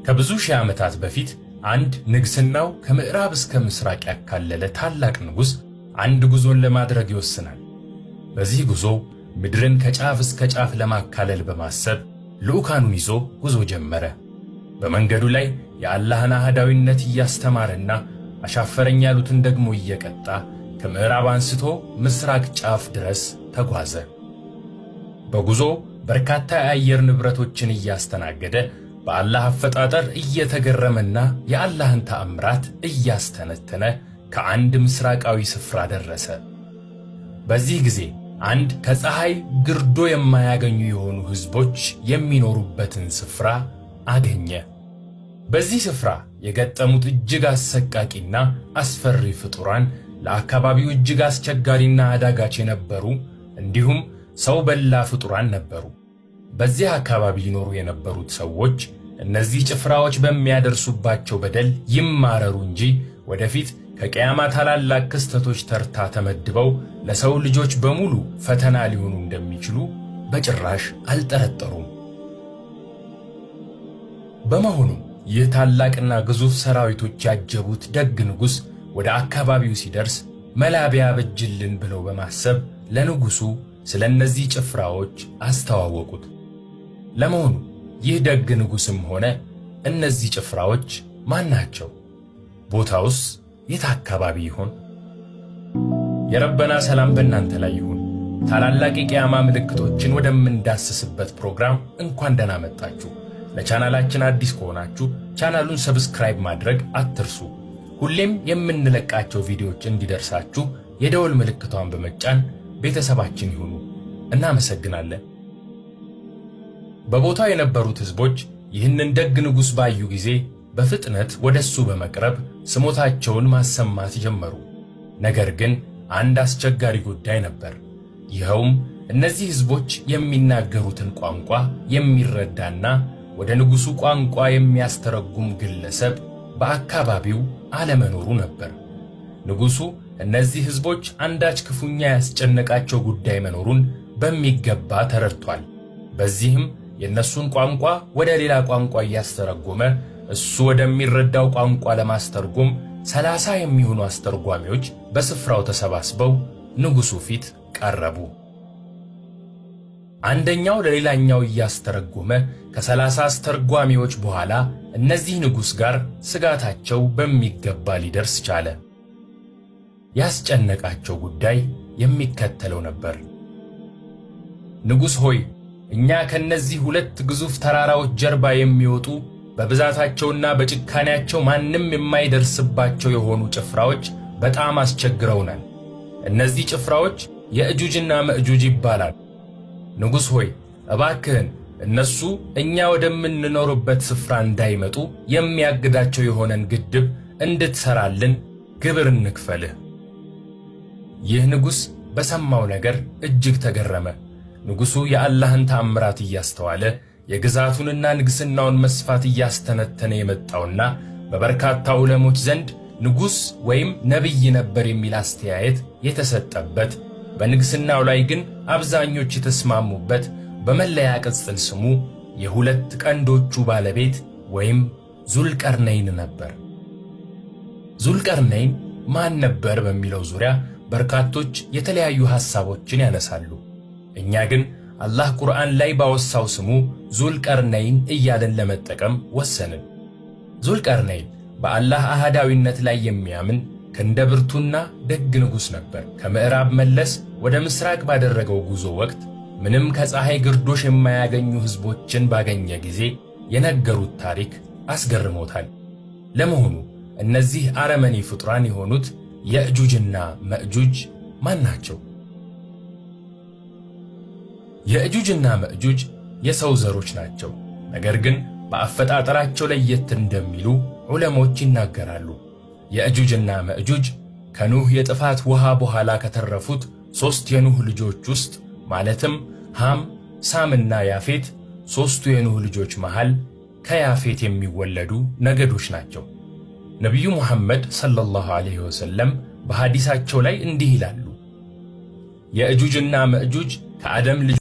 ከብዙ ሺህ ዓመታት በፊት አንድ ንግስናው ከምዕራብ እስከ ምስራቅ ያካለለ ታላቅ ንጉስ አንድ ጉዞን ለማድረግ ይወስናል። በዚህ ጉዞ ምድርን ከጫፍ እስከ ጫፍ ለማካለል በማሰብ ልዑካኑን ይዞ ጉዞ ጀመረ። በመንገዱ ላይ የአላህን አህዳዊነት እያስተማረና አሻፈረኝ ያሉትን ደግሞ እየቀጣ ከምዕራብ አንስቶ ምስራቅ ጫፍ ድረስ ተጓዘ። በጉዞ በርካታ የአየር ንብረቶችን እያስተናገደ በአላህ አፈጣጠር እየተገረመና የአላህን ተአምራት እያስተነተነ ከአንድ ምስራቃዊ ስፍራ ደረሰ። በዚህ ጊዜ አንድ ከፀሐይ ግርዶ የማያገኙ የሆኑ ሕዝቦች የሚኖሩበትን ስፍራ አገኘ። በዚህ ስፍራ የገጠሙት እጅግ አሰቃቂና አስፈሪ ፍጡራን ለአካባቢው እጅግ አስቸጋሪና አዳጋች የነበሩ እንዲሁም ሰው በላ ፍጡራን ነበሩ። በዚህ አካባቢ ይኖሩ የነበሩት ሰዎች እነዚህ ጭፍራዎች በሚያደርሱባቸው በደል ይማረሩ እንጂ ወደፊት ከቂያማ ታላላቅ ክስተቶች ተርታ ተመድበው ለሰው ልጆች በሙሉ ፈተና ሊሆኑ እንደሚችሉ በጭራሽ አልጠረጠሩም። በመሆኑም ይህ ታላቅና ግዙፍ ሰራዊቶች ያጀቡት ደግ ንጉሥ ወደ አካባቢው ሲደርስ መላ ቢያበጅልን ብለው በማሰብ ለንጉሡ ስለ እነዚህ ጭፍራዎች አስተዋወቁት። ለመሆኑ ይህ ደግ ንጉሥም ሆነ እነዚህ ጭፍራዎች ማን ናቸው? ቦታውስ የት አካባቢ ይሆን? የረበና ሰላም በእናንተ ላይ ይሁን። ታላላቅ የቂያማ ምልክቶችን ወደምንዳስስበት ፕሮግራም እንኳን ደህና መጣችሁ። ለቻናላችን አዲስ ከሆናችሁ ቻናሉን ሰብስክራይብ ማድረግ አትርሱ። ሁሌም የምንለቃቸው ቪዲዮዎች እንዲደርሳችሁ የደወል ምልክቷን በመጫን ቤተሰባችን ይሁኑ። እናመሰግናለን። በቦታው የነበሩት ሕዝቦች ይህንን ደግ ንጉሥ ባዩ ጊዜ በፍጥነት ወደሱ በመቅረብ ስሞታቸውን ማሰማት ጀመሩ። ነገር ግን አንድ አስቸጋሪ ጉዳይ ነበር። ይኸውም እነዚህ ሕዝቦች የሚናገሩትን ቋንቋ የሚረዳና ወደ ንጉሡ ቋንቋ የሚያስተረጉም ግለሰብ በአካባቢው አለመኖሩ ነበር። ንጉሡ እነዚህ ሕዝቦች አንዳች ክፉኛ ያስጨነቃቸው ጉዳይ መኖሩን በሚገባ ተረድቷል። በዚህም የእነሱን ቋንቋ ወደ ሌላ ቋንቋ እያስተረጎመ እሱ ወደሚረዳው ቋንቋ ለማስተርጎም 30 የሚሆኑ አስተርጓሚዎች በስፍራው ተሰባስበው ንጉሡ ፊት ቀረቡ። አንደኛው ለሌላኛው እያስተረጎመ ከ30 አስተርጓሚዎች በኋላ እነዚህ ንጉሥ ጋር ስጋታቸው በሚገባ ሊደርስ ቻለ። ያስጨነቃቸው ጉዳይ የሚከተለው ነበር። ንጉሥ ሆይ፣ እኛ ከነዚህ 2 ግዙፍ ተራራዎች ጀርባ የሚወጡ በብዛታቸውና በጭካኔያቸው ማንም የማይደርስባቸው የሆኑ ጭፍራዎች በጣም አስቸግረውናል። እነዚህ ጭፍራዎች የእጁጅና መእጁጅ ይባላል። ንጉሥ ሆይ፣ እባክህን እነሱ እኛ ወደምንኖርበት ስፍራ እንዳይመጡ የሚያግዳቸው የሆነን ግድብ እንድትሰራልን ግብር እንክፈልህ። ይህ ንጉሥ በሰማው ነገር እጅግ ተገረመ። ንጉሡ የአላህን ተአምራት እያስተዋለ የግዛቱንና ንግሥናውን መስፋት እያስተነተነ የመጣውና በበርካታ ዑለሞች ዘንድ ንጉሥ ወይም ነቢይ ነበር የሚል አስተያየት የተሰጠበት፣ በንግሥናው ላይ ግን አብዛኞች የተስማሙበት በመለያ ቅጽል ስሙ የ2 ቀንዶቹ ባለቤት ወይም ዙልቀርነይን ነበር። ዙልቀርነይን ማን ነበር በሚለው ዙሪያ በርካቶች የተለያዩ ሐሳቦችን ያነሳሉ። እኛ ግን አላህ ቁርአን ላይ ባወሳው ስሙ ዙልቀርነይን እያለን ለመጠቀም ወሰንን። ዙልቀርነይን በአላህ አህዳዊነት ላይ የሚያምን ክንደብርቱና ደግ ንጉሥ ነበር። ከምዕራብ መለስ ወደ ምስራቅ ባደረገው ጉዞ ወቅት ምንም ከፀሐይ ግርዶሽ የማያገኙ ሕዝቦችን ባገኘ ጊዜ የነገሩት ታሪክ አስገርሞታል። ለመሆኑ እነዚህ አረመኔ ፍጡራን የሆኑት የእጁጅና መእጁጅ ማን ናቸው? የእጁጅና መእጁጅ የሰው ዘሮች ናቸው። ነገር ግን በአፈጣጠራቸው ለየት እንደሚሉ ዑለሞች ይናገራሉ። የእጁጅና መእጁጅ ከኑህ የጥፋት ውሃ በኋላ ከተረፉት 3 የኑህ ልጆች ውስጥ ማለትም ሃም፣ ሳምና ያፌት 3ቱ የኑህ ልጆች መሃል ከያፌት የሚወለዱ ነገዶች ናቸው። ነቢዩ ሙሐመድ ሰለላሁ ዐለይሂ ወሰለም በሐዲሳቸው ላይ እንዲህ ይላሉ፣ የእጁጅና መእጁጅ ከአደም ልጅ